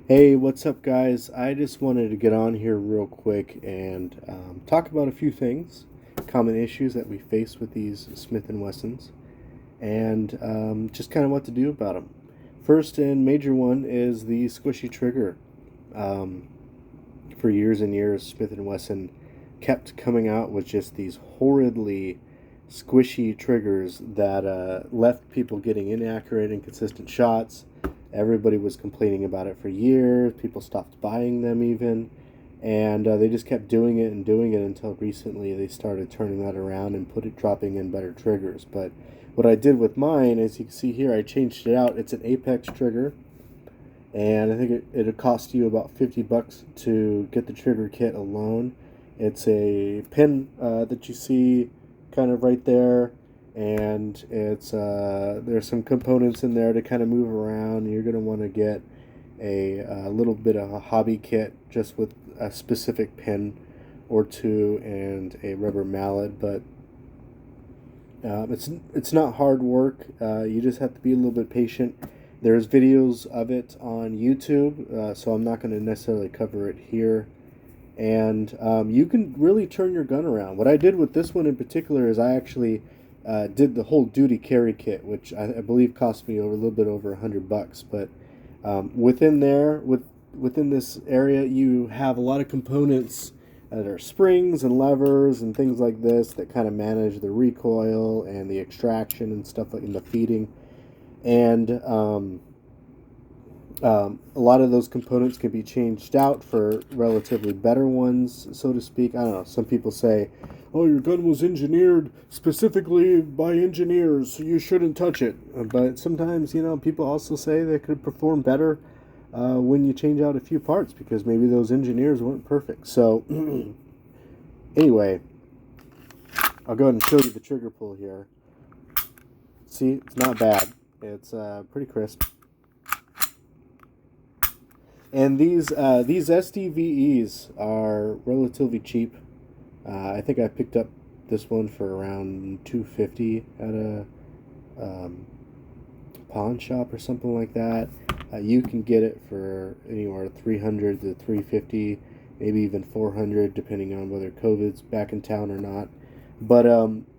Hey, what's up, guys? I just wanted to get on here real quick and talk about a few things, common issues that we face with these Smith and Wessons, and just kind of what to do about them. First and major one is the squishy trigger. Um, for years and years, Smith and Wesson kept coming out with just these horridly squishy triggers that left people getting inaccurate, inconsistent shots. Everybody was complaining about it for years. People stopped buying them even. And they just kept doing it and doing it until recently they started turning that around and dropping in better triggers. But what I did with mine, as you can see here, I changed it out. It's an Apex trigger, and I think it'll cost you about $50 to get the trigger kit alone. It's a pin that you see kind of right there, and it's there's some components in there to kind of move around. You're going to want to get a little bit of a hobby kit just with a specific pin or two and a rubber mallet, but it's not hard work. You just have to be a little bit patient. There's videos of it on YouTube, so I'm not going to necessarily cover it here. And you can really turn your gun around. What I did with this one in particular is I actually did the whole duty carry kit, which I believe cost me a little bit over $100. But within this area, you have a lot of components that are springs and levers and things like this that kind of manage the recoil and the extraction and stuff like in the feeding. And a lot of those components can be changed out for relatively better ones, so to speak. I don't know. Some people say, "Oh, your gun was engineered specifically by engineers, so you shouldn't touch it." But sometimes, people also say they could perform better when you change out a few parts because maybe those engineers weren't perfect. So, anyway, I'll go ahead and show you the trigger pull here. See, it's not bad. It's pretty crisp. And these SDVEs are relatively cheap. I think I picked up this one for around $250 at a pawn shop or something like that. You can get it for anywhere $300 to $350, maybe even $400, depending on whether COVID's back in town or not. But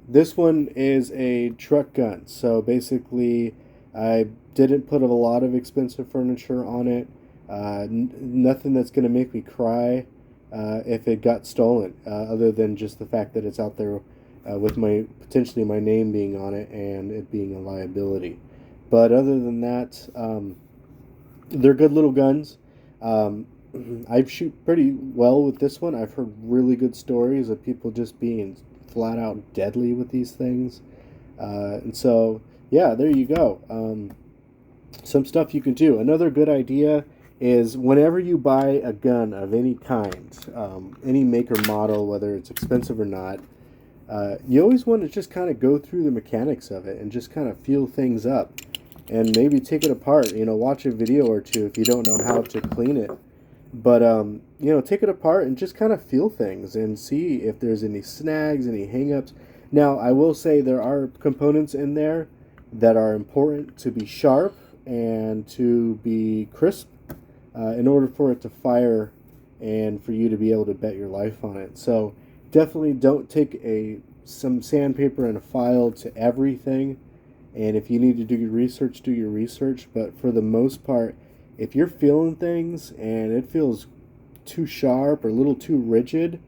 this one is a truck gun, so basically, I didn't put a lot of expensive furniture on it. Nothing that's going to make me cry if it got stolen, other than just the fact that it's out there with potentially my name being on it and it being a liability. But other than that, they're good little guns. I shoot pretty well with this one. I've heard really good stories of people just being flat out deadly with these things. And so, yeah, there you go. Some stuff you can do. Another good idea is whenever you buy a gun of any kind, any make or model, whether it's expensive or not, you always want to just kind of go through the mechanics of it and just kind of feel things up and maybe take it apart. Watch a video or two if you don't know how to clean it. But, take it apart and just kind of feel things and see if there's any snags, any hangups. Now, I will say there are components in there that are important to be sharp and to be crisp in order for it to fire and for you to be able to bet your life on it. So definitely don't take some sandpaper and a file to everything. And if you need to do your research, do your research. But for the most part, if you're feeling things and it feels too sharp or a little too rigid,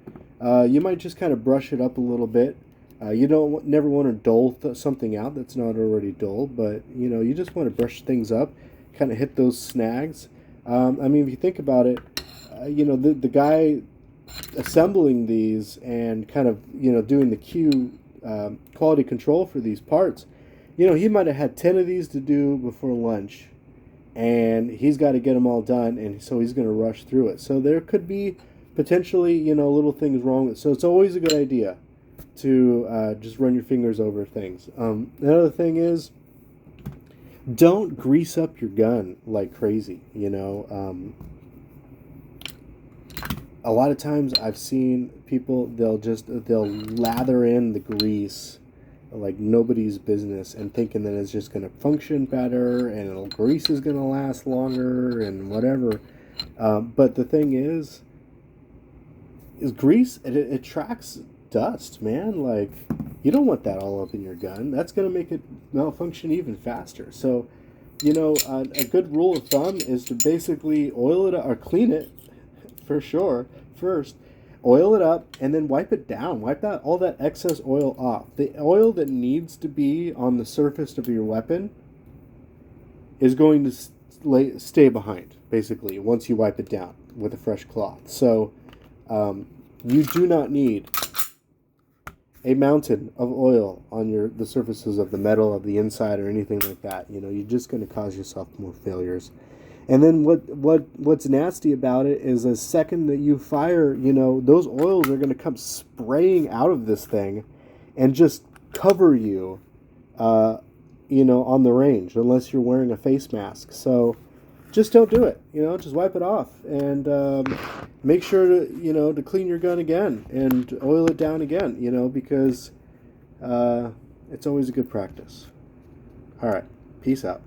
you might just kind of brush it up a little bit. You don't never want to dull something out that's not already dull, but you just want to brush things up, kind of hit those snags. If you think about it, the guy assembling these and kind of doing the quality control for these parts, he might have had 10 of these to do before lunch, and he's got to get them all done, and so he's going to rush through it. So there could be potentially little things wrong with it. So it's always a good idea to just run your fingers over things. Another thing is, don't grease up your gun like crazy. A lot of times I've seen people, they'll lather in the grease like nobody's business and thinking that it's just going to function better and grease is going to last longer and whatever. But the thing is grease, it attracts dust, man. Like, you don't want that all up in your gun. That's going to make it malfunction even faster. So, a good rule of thumb is to basically oil it or clean it for sure first. Oil it up and then wipe it down. Wipe that all that excess oil off. The oil that needs to be on the surface of your weapon is going to stay behind, basically, once you wipe it down with a fresh cloth. So you do not need a mountain of oil on the surfaces of the metal of the inside or anything like that. You're just going to cause yourself more failures. And then what's nasty about it is the second that you fire, those oils are going to come spraying out of this thing and just cover you, on the range, unless you're wearing a face mask. So just don't do it. Just wipe it off and make sure to clean your gun again and oil it down again, because it's always a good practice. All right. Peace out.